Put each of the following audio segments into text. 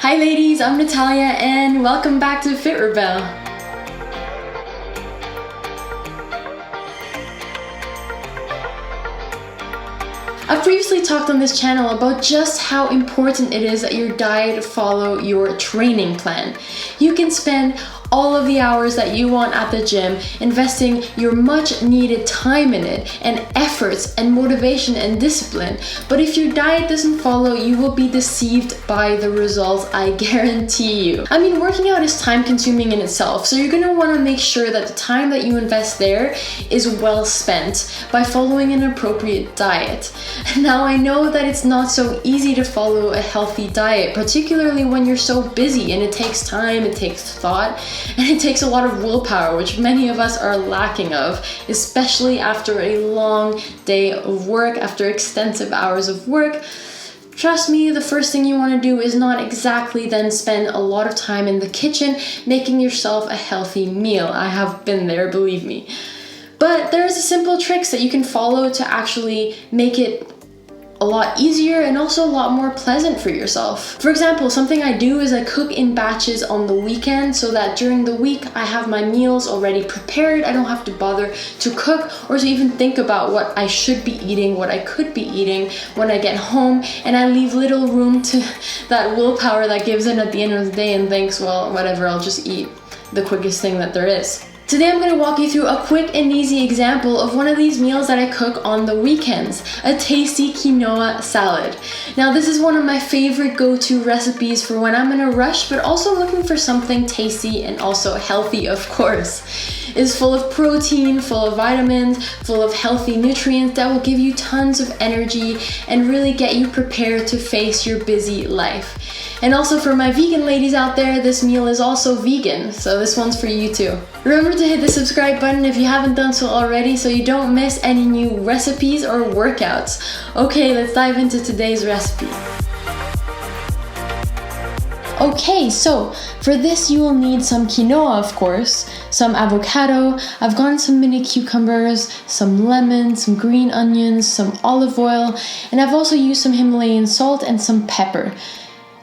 Hi ladies, I'm Natalia and welcome back to Fit Rebelle. I've previously talked on this channel about just how important it is that your diet follow your training plan. You can spend all of the hours that you want at the gym, investing your much needed time in it, and efforts and motivation and discipline. But if your diet doesn't follow, you will be deceived by the results, I guarantee you. I mean, working out is time consuming in itself, so you're gonna wanna make sure that the time that you invest there is well spent by following an appropriate diet. Now, I know that it's not so easy to follow a healthy diet, particularly when you're so busy and it takes time, it takes thought, and it takes a lot of willpower, which many of us are lacking of, especially after a long day of work, after extensive hours of work. Trust me, the first thing you want to do is not exactly then spend a lot of time in the kitchen making yourself a healthy meal. I have been there, believe me. But there's simple tricks that you can follow to actually make it a lot easier and also a lot more pleasant for yourself. For example, something I do is I cook in batches on the weekend so that during the week I have my meals already prepared. I don't have to bother to cook or to even think about what I should be eating, what I could be eating when I get home, and I leave little room to that willpower that gives in at the end of the day and thinks, well, whatever, I'll just eat the quickest thing that there is. Today I'm going to walk you through a quick and easy example of one of these meals that I cook on the weekends, a tasty quinoa salad. Now this is one of my favorite go-to recipes for when I'm in a rush, but also looking for something tasty and also healthy, of course. It's full of protein, full of vitamins, full of healthy nutrients that will give you tons of energy and really get you prepared to face your busy life. And also for my vegan ladies out there, this meal is also vegan, so this one's for you too. Remember to hit the subscribe button if you haven't done so already so you don't miss any new recipes or workouts. Okay, let's dive into today's recipe. Okay, so for this you will need some quinoa, of course, some avocado, I've gotten some mini cucumbers, some lemon, some green onions, some olive oil, and I've also used some Himalayan salt and some pepper.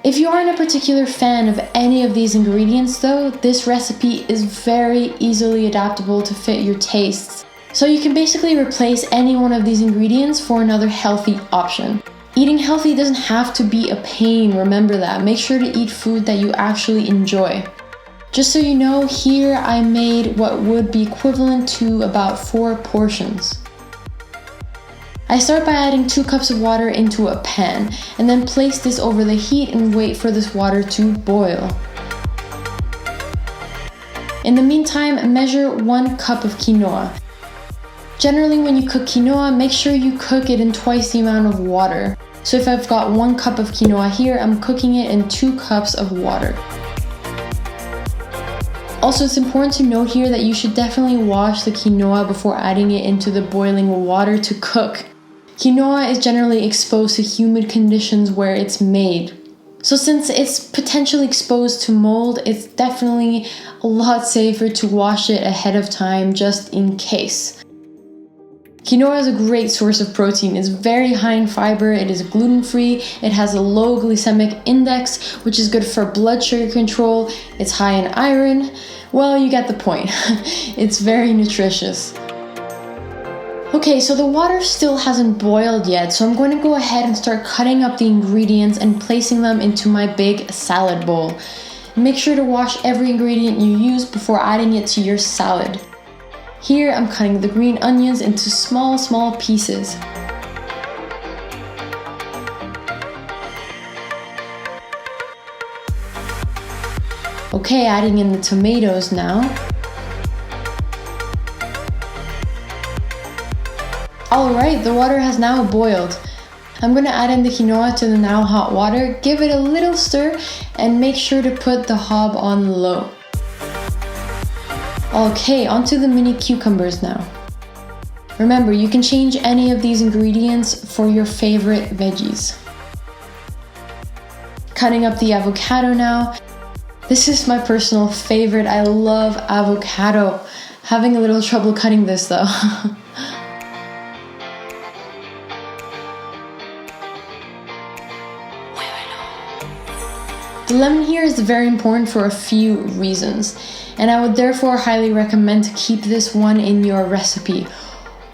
If you aren't a particular fan of any of these ingredients though, this recipe is very easily adaptable to fit your tastes. So you can basically replace any one of these ingredients for another healthy option. Eating healthy doesn't have to be a pain, remember that. Make sure to eat food that you actually enjoy. Just so you know, here I made what would be equivalent to about 4 portions. I start by adding 2 cups of water into a pan and then place this over the heat and wait for this water to boil. In the meantime, measure 1 cup of quinoa. Generally, when you cook quinoa, make sure you cook it in twice the amount of water. So if I've got 1 cup of quinoa here, I'm cooking it in 2 cups of water. Also, it's important to note here that you should definitely wash the quinoa before adding it into the boiling water to cook. Quinoa is generally exposed to humid conditions where it's made. So since it's potentially exposed to mold, it's definitely a lot safer to wash it ahead of time just in case. Quinoa is a great source of protein. It's very high in fiber, it is gluten-free, it has a low glycemic index, which is good for blood sugar control, it's high in iron. Well, you get the point. It's very nutritious. Okay, so the water still hasn't boiled yet, so I'm going to go ahead and start cutting up the ingredients and placing them into my big salad bowl. Make sure to wash every ingredient you use before adding it to your salad. Here, I'm cutting the green onions into small pieces. Okay, adding in the tomatoes now. Alright, the water has now boiled. I'm going to add in the quinoa to the now hot water, give it a little stir, and make sure to put the hob on low. Okay, onto the mini cucumbers now. Remember, you can change any of these ingredients for your favorite veggies. Cutting up the avocado now. This is my personal favorite. I love avocado. Having a little trouble cutting this though. The lemon here is very important for a few reasons, and I would therefore highly recommend to keep this one in your recipe.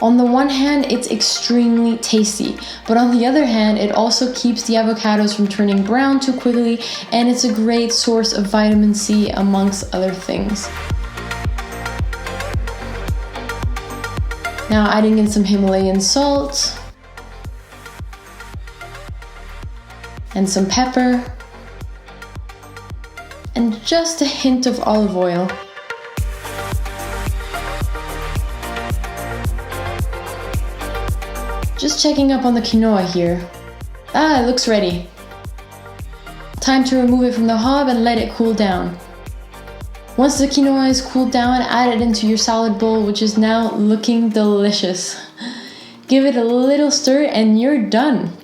On the one hand, it's extremely tasty, but on the other hand, it also keeps the avocados from turning brown too quickly, and it's a great source of vitamin C amongst other things. Now adding in some Himalayan salt and some pepper and just a hint of olive oil. Just checking up on the quinoa here. It looks ready. Time to remove it from the hob and let it cool down. Once the quinoa is cooled down, add it into your salad bowl, which is now looking delicious. Give it a little stir and you're done.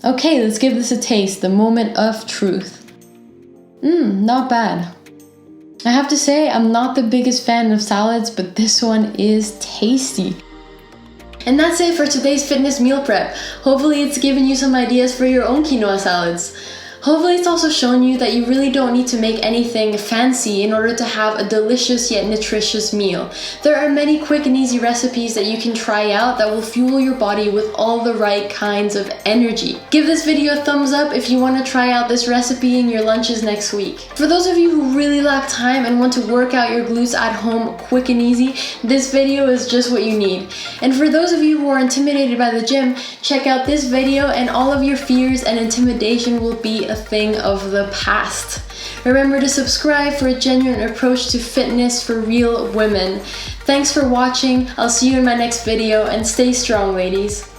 Okay, let's give this a taste, the moment of truth. Not bad. I have to say, I'm not the biggest fan of salads, but this one is tasty. And that's it for today's fitness meal prep. Hopefully it's given you some ideas for your own quinoa salads. Hopefully it's also shown you that you really don't need to make anything fancy in order to have a delicious yet nutritious meal. There are many quick and easy recipes that you can try out that will fuel your body with all the right kinds of energy. Give this video a thumbs up if you want to try out this recipe in your lunches next week. For those of you who really lack time and want to work out your glutes at home quick and easy, this video is just what you need. And for those of you who are intimidated by the gym, check out this video and all of your fears and intimidation will be a thing of the past. Remember to subscribe for a genuine approach to fitness for real women. Thanks for watching. I'll see you in my next video and stay strong, ladies.